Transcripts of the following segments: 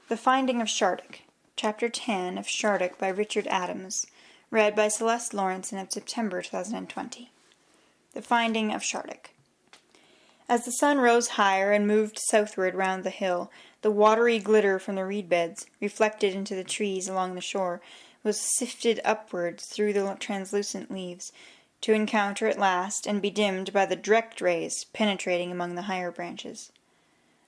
The Finding of Shardik, Chapter 10 of Shardik by Richard Adams, read by Celeste Lawrenson of September 2020. The Finding of Shardik. As the sun rose higher and moved southward round the hill, the watery glitter from the reed beds, reflected into the trees along the shore, was sifted upwards through the translucent leaves, to encounter at last and be dimmed by the direct rays penetrating among the higher branches.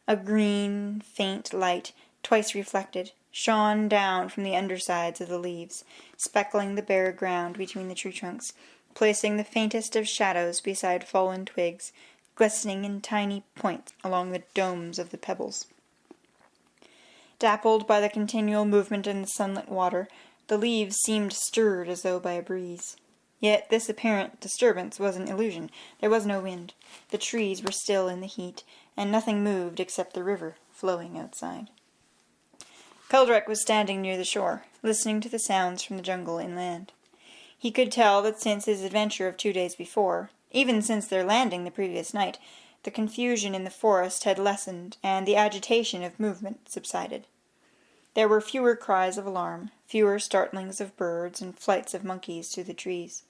A green, faint light, twice reflected, shone down from the undersides of the leaves, speckling the bare ground between the tree trunks, placing the faintest of shadows beside fallen twigs, glistening in tiny points along the domes of the pebbles. Dappled by the continual movement in the sunlit water, the leaves seemed stirred as though by a breeze. Yet this apparent disturbance was an illusion. There was no wind. The trees were still in the heat, and nothing moved except the river flowing outside. Keldrek was standing near the shore, listening to the sounds from the jungle inland. He could tell that since his adventure of 2 days before, even since their landing the previous night, the confusion in the forest had lessened, and the agitation of movement subsided. There were fewer cries of alarm, fewer startlings of birds and flights of monkeys through the trees.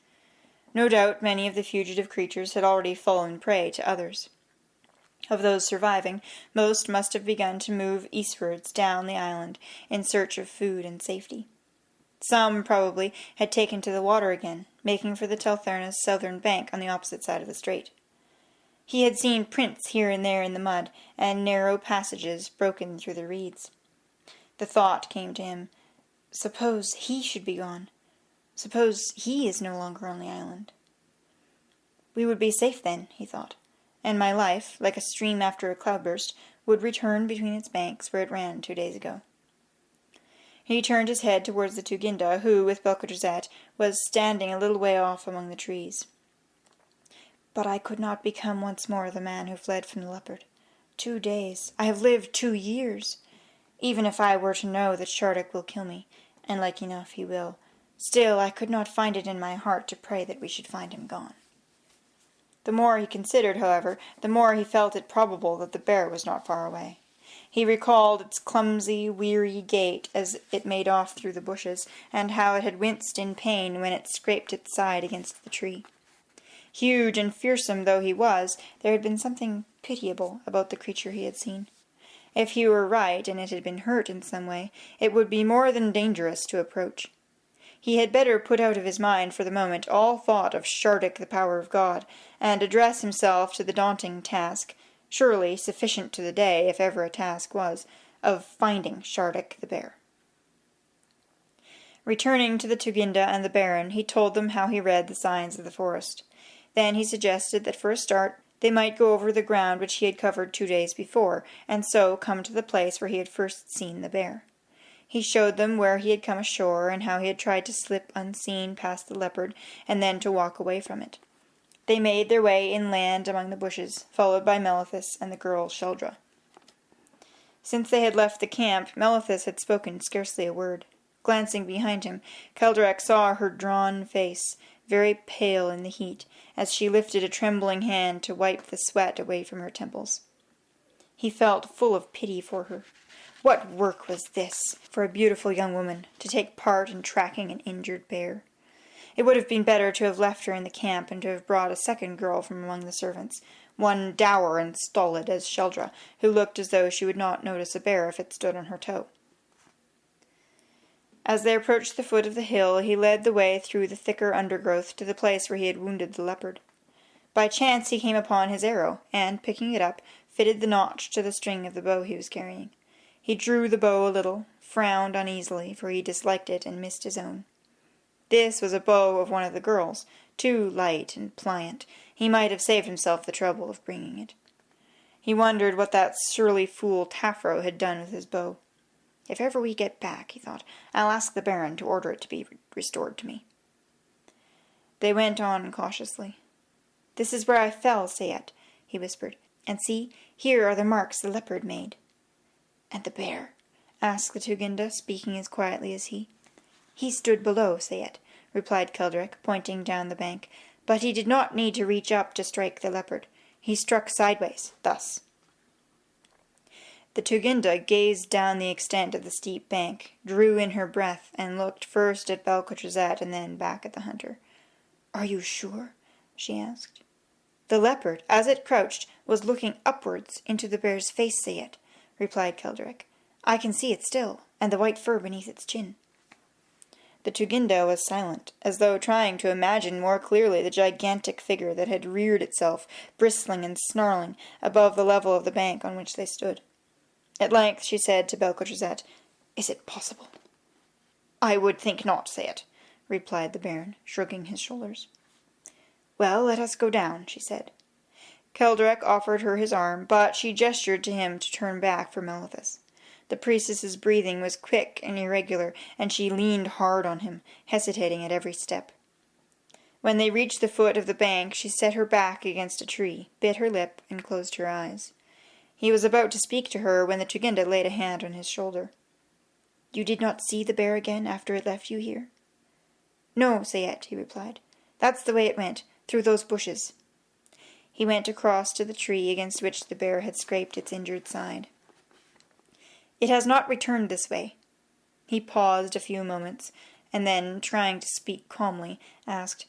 No doubt many of the fugitive creatures had already fallen prey to others. Of those surviving, most must have begun to move eastwards down the island in search of food and safety. Some, probably, had taken to the water again, making for the Teltherna's southern bank on the opposite side of the strait. He had seen prints here and there in the mud, and narrow passages broken through the reeds. The thought came to him, suppose he should be gone. Suppose he is no longer on the island. We would be safe then, he thought, and my life, like a stream after a cloudburst, would return between its banks where it ran 2 days ago. He turned his head towards the Tuginda, who, with Belcodrazat, was standing a little way off among the trees. But I could not become once more the man who fled from the leopard. 2 days. I have lived 2 years. Even if I were to know that Shardik will kill me, and like enough he will, still I could not find it in my heart to pray that we should find him gone. The more he considered, however, the more he felt it probable that the bear was not far away. He recalled its clumsy, weary gait as it made off through the bushes, and how it had winced in pain when it scraped its side against the tree. Huge and fearsome though he was, there had been something pitiable about the creature he had seen. If he were right, and it had been hurt in some way, it would be more than dangerous to approach. He had better put out of his mind for the moment all thought of Shardik the power of God, and address himself to the daunting task, surely sufficient to the day, if ever a task was, of finding Shardik the bear. Returning to the Tuginda and the Baron, he told them how he read the signs of the forest. Then he suggested that for a start they might go over the ground which he had covered 2 days before, and so come to the place where he had first seen the bear. He showed them where he had come ashore, and how he had tried to slip unseen past the leopard, and then to walk away from it. They made their way inland among the bushes, followed by Melithus and the girl Sheldra. Since they had left the camp, Melithus had spoken scarcely a word. Glancing behind him, Keldrek saw her drawn face, very pale in the heat, as she lifted a trembling hand to wipe the sweat away from her temples. He felt full of pity for her. What work was this for a beautiful young woman, to take part in tracking an injured bear? It would have been better to have left her in the camp and to have brought a second girl from among the servants, one dour and stolid as Sheldra, who looked as though she would not notice a bear if it stood on her toe. As they approached the foot of the hill, he led the way through the thicker undergrowth to the place where he had wounded the leopard. By chance he came upon his arrow, and, picking it up, fitted the notch to the string of the bow he was carrying. He drew the bow a little, frowned uneasily, for he disliked it and missed his own. This was a bow of one of the girls, too light and pliant. He might have saved himself the trouble of bringing it. He wondered what that surly fool Taffro had done with his bow. If ever we get back, he thought, I'll ask the Baron to order it to be restored to me. They went on cautiously. This is where I fell, Sayet, he whispered, and see, here are the marks the leopard made. And the bear? Asked the Tuginda, speaking as quietly as he. He stood below, Sayet, replied Keldrek, pointing down the bank, but he did not need to reach up to strike the leopard. He struck sideways, thus. The Tuginda gazed down the extent of the steep bank, drew in her breath, and looked first at Belcotrazette and then back at the hunter. "Are you sure?" she asked. "The leopard, as it crouched, was looking upwards into the bear's face, Sayet," replied Keldrick. "I can see it still, and the white fur beneath its chin." The Tuginda was silent, as though trying to imagine more clearly the gigantic figure that had reared itself, bristling and snarling, above the level of the bank on which they stood. At length she said to Belcotrazette, "Is it possible?" "I would think not, Sayet," replied the baron, shrugging his shoulders. "Well, let us go down," she said. Keldrek offered her his arm, but she gestured to him to turn back for Melithus. The priestess's breathing was quick and irregular, and she leaned hard on him, hesitating at every step. When they reached the foot of the bank, she set her back against a tree, bit her lip, and closed her eyes. He was about to speak to her when the Tuginda laid a hand on his shoulder. "You did not see the bear again after it left you here?" "No, Sayet," he replied. "That's the way it went, through those bushes." He went across to the tree against which the bear had scraped its injured side. "It has not returned this way." He paused a few moments, and then, trying to speak calmly, asked,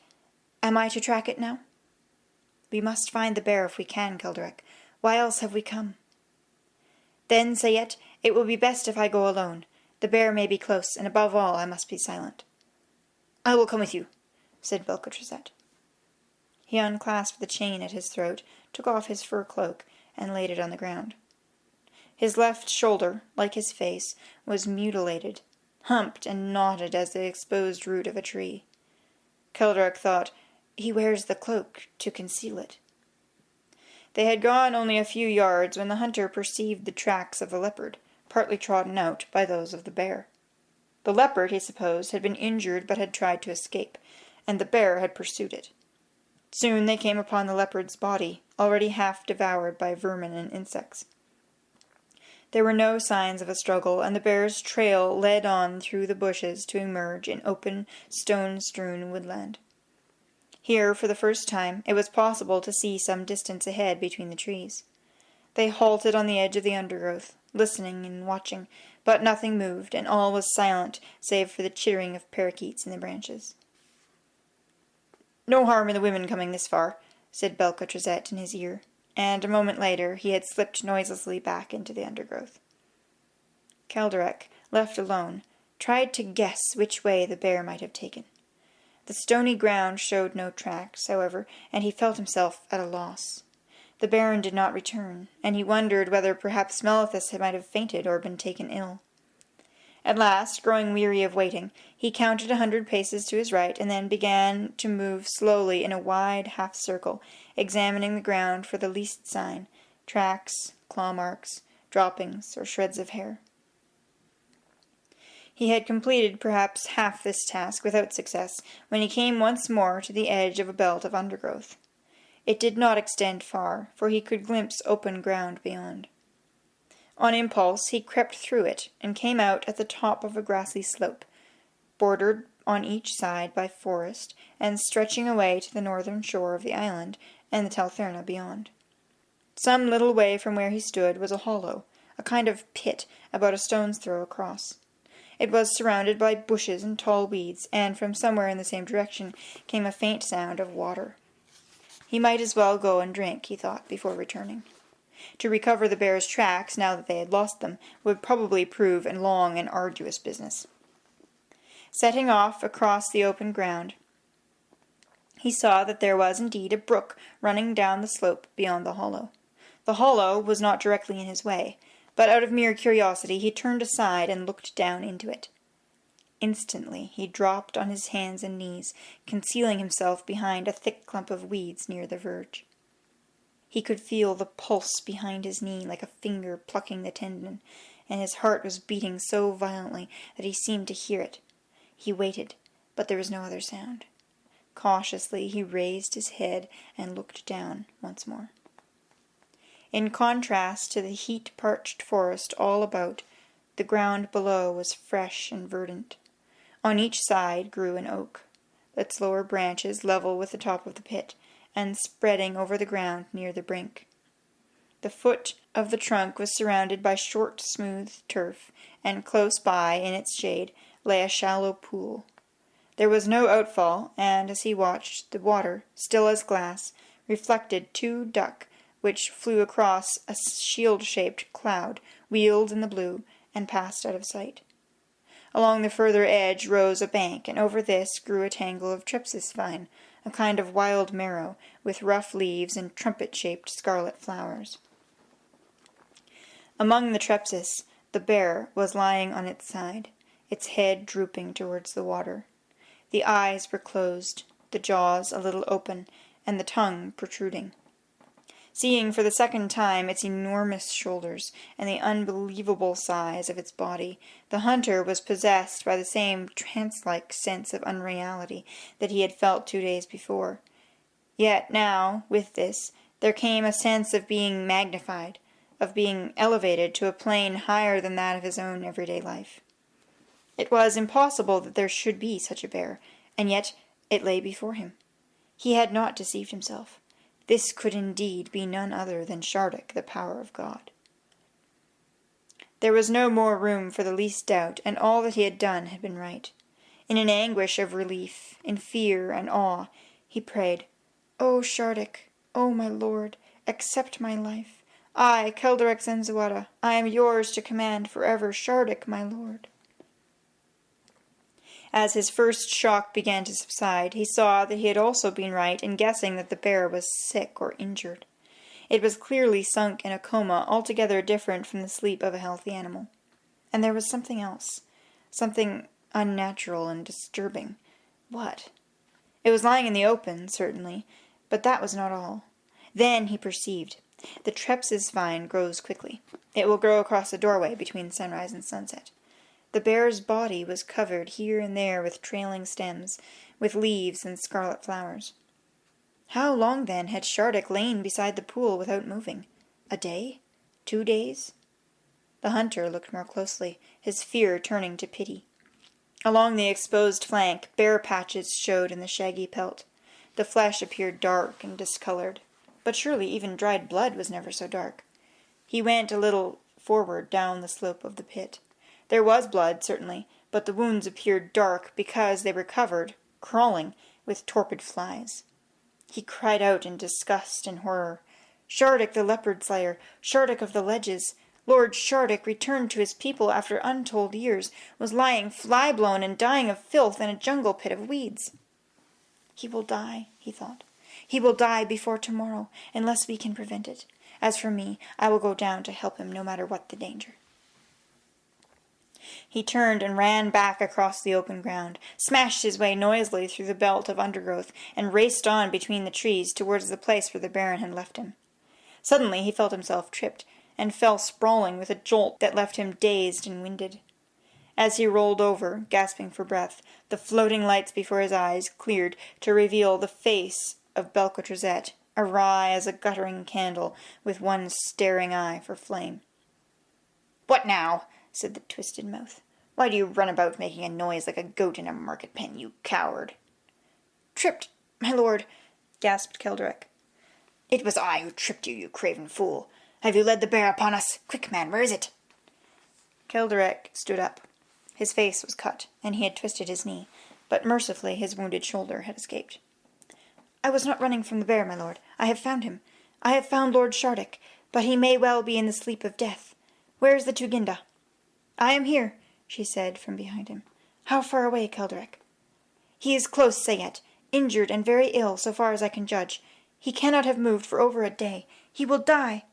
"Am I to track it now?" "We must find the bear if we can, Keldrek. Why else have we come?" "Then, Sayet, it will be best if I go alone. The bear may be close, and above all I must be silent." "I will come with you," said Belcotrazette. He unclasped the chain at his throat, took off his fur cloak, and laid it on the ground. His left shoulder, like his face, was mutilated, humped and knotted as the exposed root of a tree. Keldrek thought, "He wears the cloak to conceal it." They had gone only a few yards when the hunter perceived the tracks of the leopard, partly trodden out by those of the bear. The leopard, he supposed, had been injured but had tried to escape, and the bear had pursued it. Soon they came upon the leopard's body, already half devoured by vermin and insects. There were no signs of a struggle, and the bear's trail led on through the bushes to emerge in open, stone-strewn woodland. Here, for the first time, it was possible to see some distance ahead between the trees. They halted on the edge of the undergrowth, listening and watching, but nothing moved, and all was silent save for the chittering of parakeets in the branches. "No harm in the women coming this far," said Belcotrazette in his ear, and a moment later he had slipped noiselessly back into the undergrowth. Keldrek, left alone, tried to guess which way the bear might have taken. The stony ground showed no tracks, however, and he felt himself at a loss. The baron did not return, and he wondered whether perhaps Melithus might have fainted or been taken ill. At last, growing weary of waiting, he counted 100 paces to his right, and then began to move slowly in a wide half-circle, examining the ground for the least sign, tracks, claw marks, droppings, or shreds of hair. He had completed perhaps half this task without success, when he came once more to the edge of a belt of undergrowth. It did not extend far, for he could glimpse open ground beyond. On impulse, he crept through it, and came out at the top of a grassy slope, bordered on each side by forest, and stretching away to the northern shore of the island, and the Teltherna beyond. Some little way from where he stood was a hollow, a kind of pit, about a stone's throw across. It was surrounded by bushes and tall weeds, and from somewhere in the same direction came a faint sound of water. He might as well go and drink, he thought, before returning. To recover the bear's tracks, now that they had lost them, would probably prove a long and arduous business. Setting off across the open ground, he saw that there was indeed a brook running down the slope beyond the hollow. The hollow was not directly in his way, but out of mere curiosity he turned aside and looked down into it. Instantly he dropped on his hands and knees, concealing himself behind a thick clump of weeds near the verge. He could feel the pulse behind his knee like a finger plucking the tendon, and his heart was beating so violently that he seemed to hear it. He waited, but there was no other sound. Cautiously he raised his head and looked down once more. In contrast to the heat-parched forest all about, the ground below was fresh and verdant. On each side grew an oak, its lower branches level with the top of the pit, and spreading over the ground near the brink. The foot of the trunk was surrounded by short, smooth turf, and close by, in its shade, lay a shallow pool. There was no outfall, and, as he watched, the water, still as glass, reflected 2 duck, which flew across a shield-shaped cloud, wheeled in the blue, and passed out of sight. Along the further edge rose a bank, and over this grew a tangle of trypsis vine, a kind of wild marrow, with rough leaves and trumpet-shaped scarlet flowers. Among the trypsis, the bear was lying on its side, its head drooping towards the water. The eyes were closed, the jaws a little open, and the tongue protruding. Seeing for the second time its enormous shoulders and the unbelievable size of its body, the hunter was possessed by the same trance-like sense of unreality that he had felt 2 days before. Yet now, with this, there came a sense of being magnified, of being elevated to a plane higher than that of his own everyday life. It was impossible that there should be such a bear, and yet it lay before him. He had not deceived himself. This could indeed be none other than Shardik, the power of God. There was no more room for the least doubt, and all that he had done had been right. In an anguish of relief, in fear and awe, he prayed, "O Shardik, O my lord, accept my life. I, Kelderek Zenzawada, I am yours to command forever, Shardik, my lord." As his first shock began to subside, he saw that he had also been right in guessing that the bear was sick or injured. It was clearly sunk in a coma altogether different from the sleep of a healthy animal. And there was something else, something unnatural and disturbing. What? It was lying in the open, certainly, but that was not all. Then he perceived. The trypsis vine grows quickly. It will grow across the doorway between sunrise and sunset. The bear's body was covered here and there with trailing stems, with leaves and scarlet flowers. How long, then, had Shardik lain beside the pool without moving? A day? 2 days? The hunter looked more closely, his fear turning to pity. Along the exposed flank, bare patches showed in the shaggy pelt. The flesh appeared dark and discolored, but surely even dried blood was never so dark. He went a little forward down the slope of the pit. There was blood, certainly, but the wounds appeared dark because they were covered, crawling, with torpid flies. He cried out in disgust and horror. Shardik the leopard slayer, Shardik of the ledges, Lord Shardik, returned to his people after untold years, was lying fly-blown and dying of filth in a jungle pit of weeds. He will die, he thought. He will die before tomorrow, unless we can prevent it. As for me, I will go down to help him no matter what the danger. He turned and ran back across the open ground, smashed his way noisily through the belt of undergrowth, and raced on between the trees towards the place where the Baron had left him. Suddenly he felt himself tripped, and fell sprawling with a jolt that left him dazed and winded. As he rolled over, gasping for breath, the floating lights before his eyes cleared to reveal the face of Belcotrazette, awry as a guttering candle, with one staring eye for flame. "What now?" said the twisted mouth. "Why do you run about making a noise like a goat in a market pen, you coward?" "Tripped, my lord," gasped Kelderek. "It was I who tripped you, you craven fool. Have you led the bear upon us? Quick, man, where is it?" Kelderek stood up. His face was cut, and he had twisted his knee, but mercifully his wounded shoulder had escaped. "I was not running from the bear, my lord. I have found him. I have found Lord Shardik, but he may well be in the sleep of death. Where is the Tuginda?" "I am here," she said from behind him. "How far away, Kelderek?" "He is close, Sayet, injured and very ill, so far as I can judge. He cannot have moved for over a day. He will die."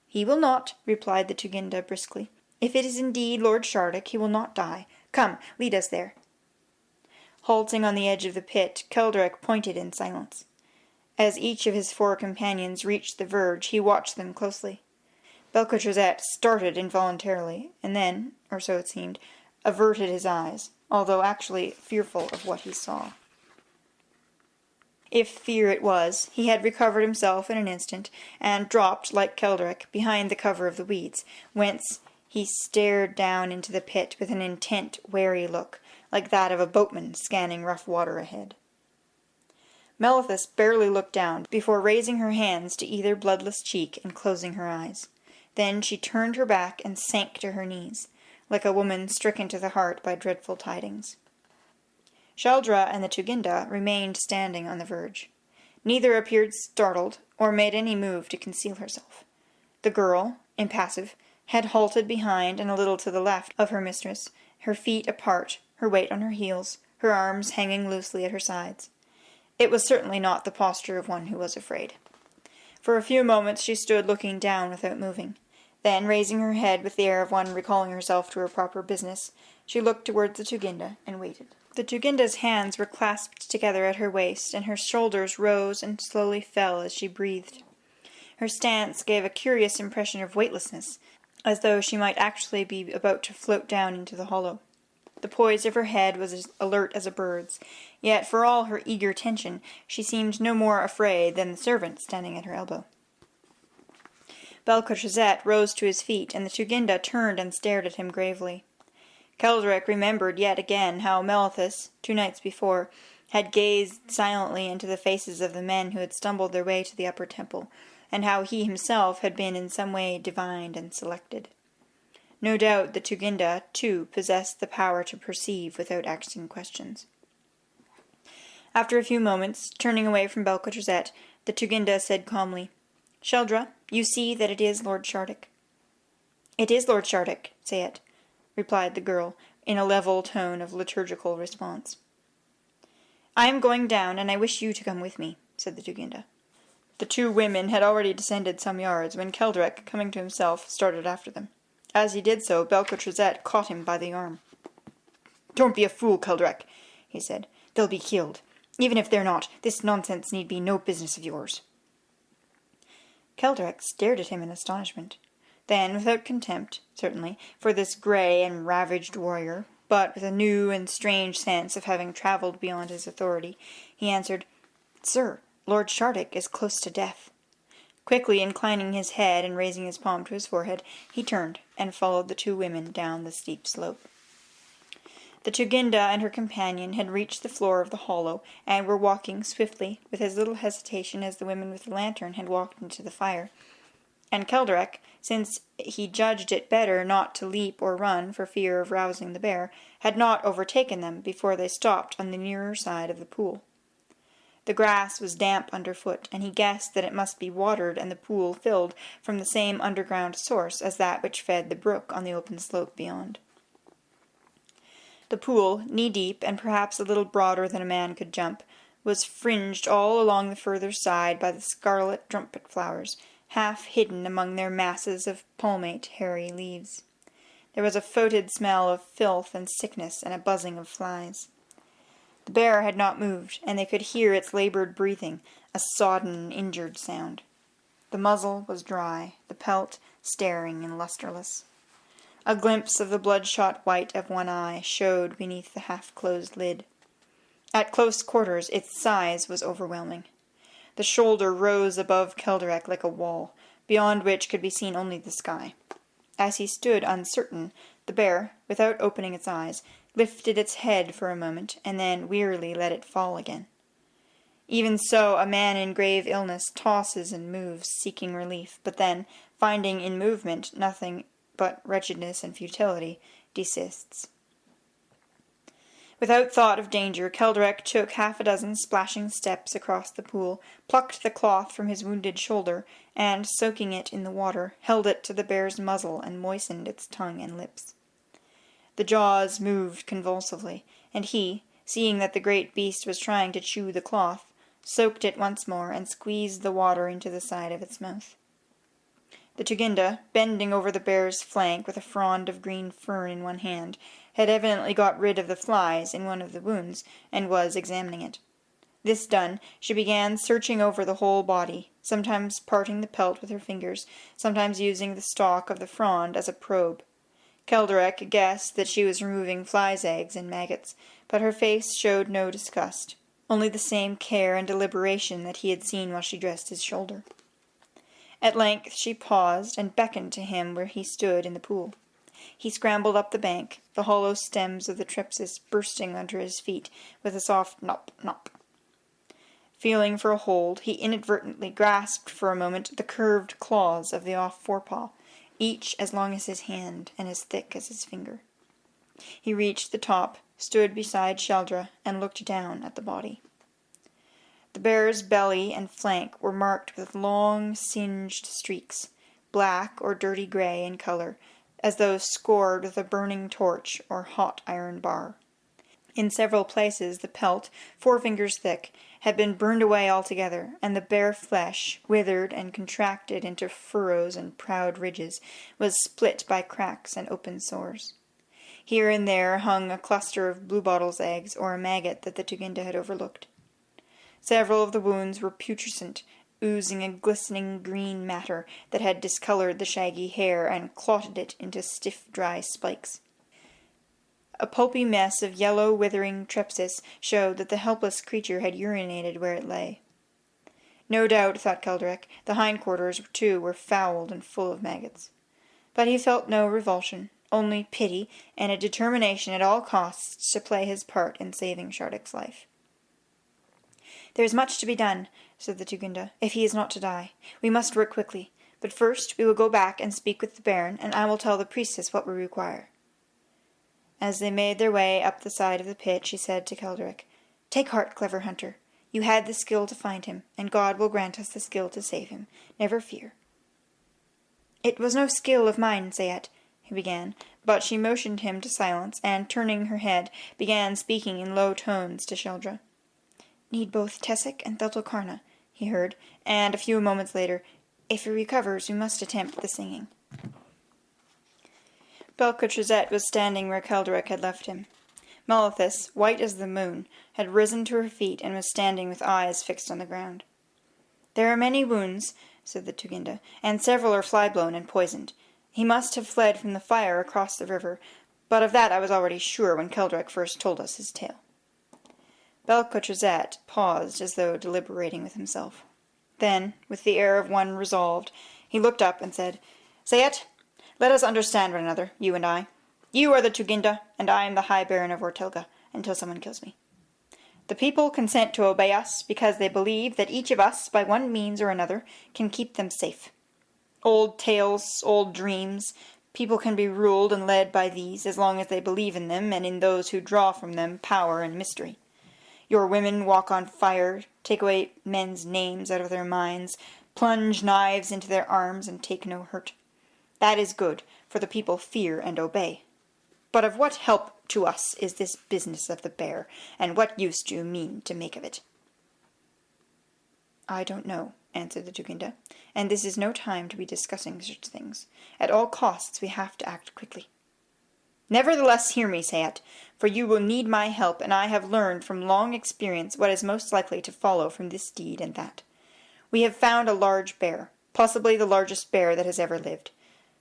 "He will not," replied the Tuginda briskly. "If it is indeed Lord Shardik, he will not die. Come, lead us there." Halting on the edge of the pit, Kelderek pointed in silence. As each of his 4 companions reached the verge, he watched them closely. Belcotrazette started involuntarily, and then, or so it seemed, averted his eyes, although actually fearful of what he saw. If fear it was, he had recovered himself in an instant, and dropped, like Kelderek, behind the cover of the weeds, whence he stared down into the pit with an intent, wary look, like that of a boatman scanning rough water ahead. Melithus barely looked down before raising her hands to either bloodless cheek and closing her eyes. Then she turned her back and sank to her knees, like a woman stricken to the heart by dreadful tidings. Sheldra and the Tuginda remained standing on the verge. Neither appeared startled or made any move to conceal herself. The girl, impassive, had halted behind and a little to the left of her mistress, her feet apart, her weight on her heels, her arms hanging loosely at her sides. It was certainly not the posture of one who was afraid. For a few moments she stood looking down without moving. Then, raising her head with the air of one recalling herself to her proper business, she looked towards the Tuginda and waited. The Tuginda's hands were clasped together at her waist, and her shoulders rose and slowly fell as she breathed. Her stance gave a curious impression of weightlessness, as though she might actually be about to float down into the hollow. The poise of her head was as alert as a bird's, yet for all her eager tension she seemed no more afraid than the servant standing at her elbow. Belcotrazet rose to his feet, and the Tuginda turned and stared at him gravely. Keldric remembered yet again how Melithus, 2 nights before, had gazed silently into the faces of the men who had stumbled their way to the upper temple, and how he himself had been in some way divined and selected. No doubt the Tuginda, too, possessed the power to perceive without asking questions. After a few moments, turning away from Belcotrazet, the Tuginda said calmly, "Sheldra, you see that it is Lord Shardik." "It is Lord Shardik, say it," replied the girl, in a level tone of liturgical response. "I am going down, and I wish you to come with me," said the Tuginda. The 2 women had already descended some yards, when Keldric, coming to himself, started after them. As he did so, Belcotrazet caught him by the arm. "Don't be a fool, Keldric," he said. "They'll be killed. Even if they're not, this nonsense need be no business of yours." Keldric stared at him in astonishment. Then, without contempt, certainly, for this grey and ravaged warrior, but with a new and strange sense of having travelled beyond his authority, he answered, "Sir, Lord Shardik is close to death." Quickly inclining his head and raising his palm to his forehead, he turned and followed the 2 women down the steep slope. The Tuginda and her companion had reached the floor of the hollow, and were walking swiftly, with as little hesitation as the women with the lantern had walked into the fire. And Keldric, since he judged it better not to leap or run for fear of rousing the bear, had not overtaken them before they stopped on the nearer side of the pool. The grass was damp underfoot, and he guessed that it must be watered and the pool filled from the same underground source as that which fed the brook on the open slope beyond. The pool, knee-deep and perhaps a little broader than a man could jump, was fringed all along the further side by the scarlet trumpet flowers, half hidden among their masses of palmate hairy leaves. There was a fetid smell of filth and sickness, and a buzzing of flies. The bear had not moved, and they could hear its laboured breathing, a sodden, injured sound. The muzzle was dry, the pelt staring and lustreless. A glimpse of the bloodshot white of one eye showed beneath the half-closed lid. At close quarters its size was overwhelming. The shoulder rose above Keldric like a wall, beyond which could be seen only the sky. As he stood uncertain, the bear, without opening its eyes, lifted its head for a moment, and then wearily let it fall again. Even so, a man in grave illness tosses and moves, seeking relief, but then, finding in movement nothing but wretchedness and futility, desists. Without thought of danger, Keldric took 6 splashing steps across the pool, plucked the cloth from his wounded shoulder, and, soaking it in the water, held it to the bear's muzzle and moistened its tongue and lips. The jaws moved convulsively, and he, seeing that the great beast was trying to chew the cloth, soaked it once more and squeezed the water into the side of its mouth. The Tuginda, bending over the bear's flank with a frond of green fern in one hand, had evidently got rid of the flies in one of the wounds, and was examining it. This done, she began searching over the whole body, sometimes parting the pelt with her fingers, sometimes using the stalk of the frond as a probe. Keldric guessed that she was removing flies' eggs and maggots, but her face showed no disgust, only the same care and deliberation that he had seen while she dressed his shoulder. At length she paused and beckoned to him where he stood in the pool. He scrambled up the bank, the hollow stems of the tripsis bursting under his feet with a soft nop, nop. Feeling for a hold, he inadvertently grasped for a moment the curved claws of the off forepaw, each as long as his hand and as thick as his finger. He reached the top, stood beside Sheldra, and looked down at the body. The bear's belly and flank were marked with long, singed streaks, black or dirty grey in colour, as though scored with a burning torch or hot iron bar. In several places the pelt, 4 fingers thick, had been burned away altogether, and the bare flesh, withered and contracted into furrows and proud ridges, was split by cracks and open sores. Here and there hung a cluster of bluebottle's eggs or a maggot that the Tuginda had overlooked. Several of the wounds were putrescent, oozing a glistening green matter that had discoloured the shaggy hair and clotted it into stiff, dry spikes. A pulpy mess of yellow, withering trepsis showed that the helpless creature had urinated where it lay. No doubt, thought Keldrek, the hindquarters, too, were fouled and full of maggots. But he felt no revulsion, only pity and a determination at all costs to play his part in saving Shardik's life. "There is much to be done," said the Tuginda, "if he is not to die. We must work quickly. But first we will go back and speak with the Baron, and I will tell the priestess what we require." As they made their way up the side of the pit, she said to Keldrek, "Take heart, clever hunter. You had the skill to find him, and God will grant us the skill to save him. Never fear." "It was no skill of mine, Sayet," he began, but she motioned him to silence, and, turning her head, began speaking in low tones to Sheldra. "Need both Tessic and Theltokarna," he heard, and a few moments later, "If he recovers, we must attempt the singing." Belcotrazette was standing where Keldrek had left him. Malithus, white as the moon, had risen to her feet and was standing with eyes fixed on the ground. "There are many wounds," said the Tuginda, "and several are fly-blown and poisoned. He must have fled from the fire across the river, but of that I was already sure when Keldrek first told us his tale." Belcotrazette paused as though deliberating with himself. Then, with the air of one resolved, he looked up and said, "Sayet, let us understand one another, you and I. You are the Tuginda, and I am the High Baron of Ortelga, until someone kills me. The people consent to obey us because they believe that each of us, by one means or another, can keep them safe. Old tales, old dreams, people can be ruled and led by these as long as they believe in them and in those who draw from them power and mystery. Your women walk on fire, take away men's names out of their minds, plunge knives into their arms and take no hurt. That is good, for the people fear and obey. But of what help to us is this business of the bear, and what use do you mean to make of it?" "I don't know," answered the Tuginda, "and this is no time to be discussing such things. At all costs we have to act quickly." "Nevertheless hear me, Sayet, for you will need my help, and I have learned from long experience what is most likely to follow from this deed and that. We have found a large bear, possibly the largest bear that has ever lived.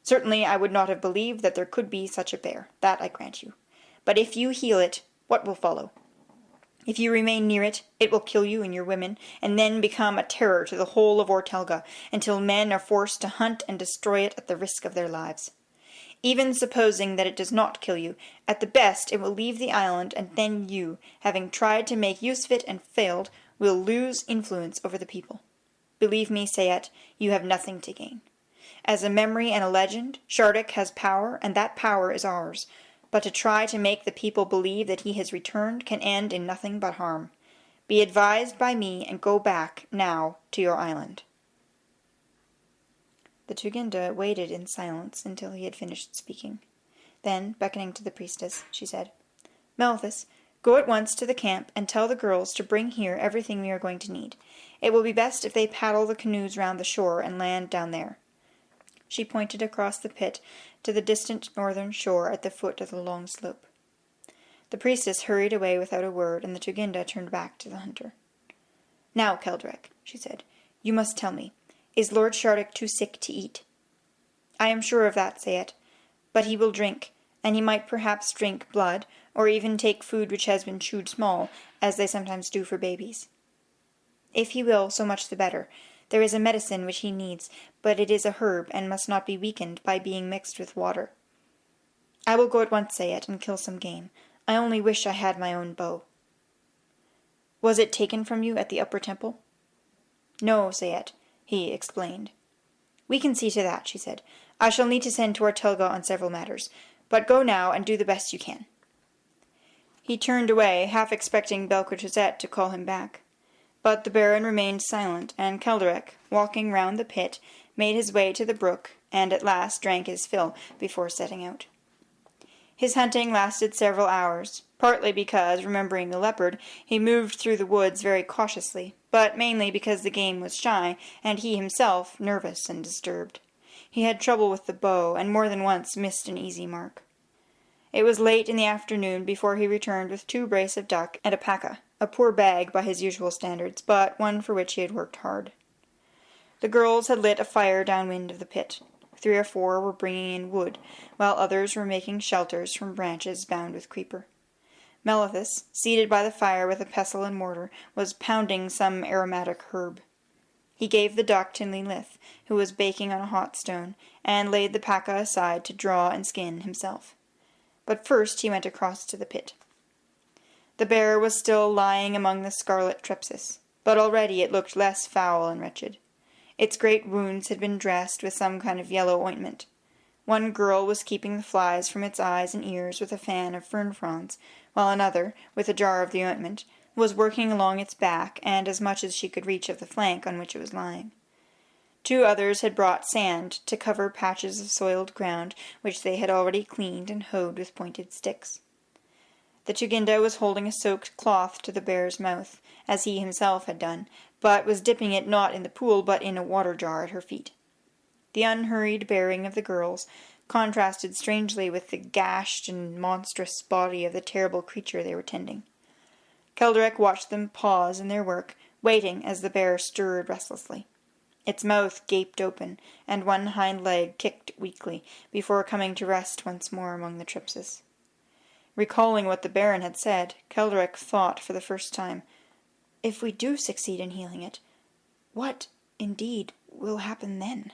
Certainly I would not have believed that there could be such a bear, that I grant you. But if you heal it, what will follow? If you remain near it, it will kill you and your women, and then become a terror to the whole of Ortelga, until men are forced to hunt and destroy it at the risk of their lives. Even supposing that it does not kill you, at the best it will leave the island, and then you, having tried to make use of it and failed, will lose influence over the people. Believe me, Sayet, you have nothing to gain. As a memory and a legend, Shardik has power, and that power is ours. But to try to make the people believe that he has returned can end in nothing but harm. Be advised by me, and go back, now, to your island." The Tuginda waited in silence until he had finished speaking. Then, beckoning to the priestess, she said, "Malithus, go at once to the camp and tell the girls to bring here everything we are going to need. It will be best if they paddle the canoes round the shore and land down there." She pointed across the pit to the distant northern shore at the foot of the long slope. The priestess hurried away without a word, and the Tuginda turned back to the hunter. "Now, Keldrek," she said, "you must tell me, is Lord Shardik too sick to eat?" "I am sure of that, Sayet, but he will drink, and he might perhaps drink blood, or even take food which has been chewed small, as they sometimes do for babies." "If he will, so much the better. There is a medicine which he needs, but it is a herb, and must not be weakened by being mixed with water." "I will go at once, Sayet, and kill some game. I only wish I had my own bow." Was it taken from you at the upper temple?" "No, Sayet," he explained. "We can see to that," she said. "I shall need to send to our Telga on several matters, but go now and do the best you can." He turned away, half expecting Belcracizet to call him back. But the Baron remained silent, and Keldrek, walking round the pit, made his way to the brook, and at last drank his fill before setting out. His hunting lasted several hours, partly because, remembering the leopard, he moved through the woods very cautiously, but mainly because the game was shy, and he himself nervous and disturbed. He had trouble with the bow, and more than once missed an easy mark. It was late in the afternoon before he returned with 2 brace of duck and a paca, a poor bag by his usual standards, but one for which he had worked hard. The girls had lit a fire downwind of the pit. 3 or 4 were bringing in wood, while others were making shelters from branches bound with creeper. Melethus, seated by the fire with a pestle and mortar, was pounding some aromatic herb. He gave the duck to Lilith, who was baking on a hot stone, and laid the paca aside to draw and skin himself. But first he went across to the pit. The bear was still lying among the scarlet trepsis, but already it looked less foul and wretched. Its great wounds had been dressed with some kind of yellow ointment. One girl was keeping the flies from its eyes and ears with a fan of fern fronds, while another, with a jar of the ointment, was working along its back and as much as she could reach of the flank on which it was lying. 2 others had brought sand to cover patches of soiled ground which they had already cleaned and hoed with pointed sticks. The Chuginda was holding a soaked cloth to the bear's mouth, as he himself had done, but was dipping it not in the pool but in a water jar at her feet. The unhurried bearing of the girls contrasted strangely with the gashed and monstrous body of the terrible creature they were tending. Keldrek watched them pause in their work, waiting as the bear stirred restlessly. Its mouth gaped open, and one hind leg kicked weakly, before coming to rest once more among the tripses. Recalling what the Baron had said, Keldrek thought for the first time, "If we do succeed in healing it, what, indeed, will happen then?"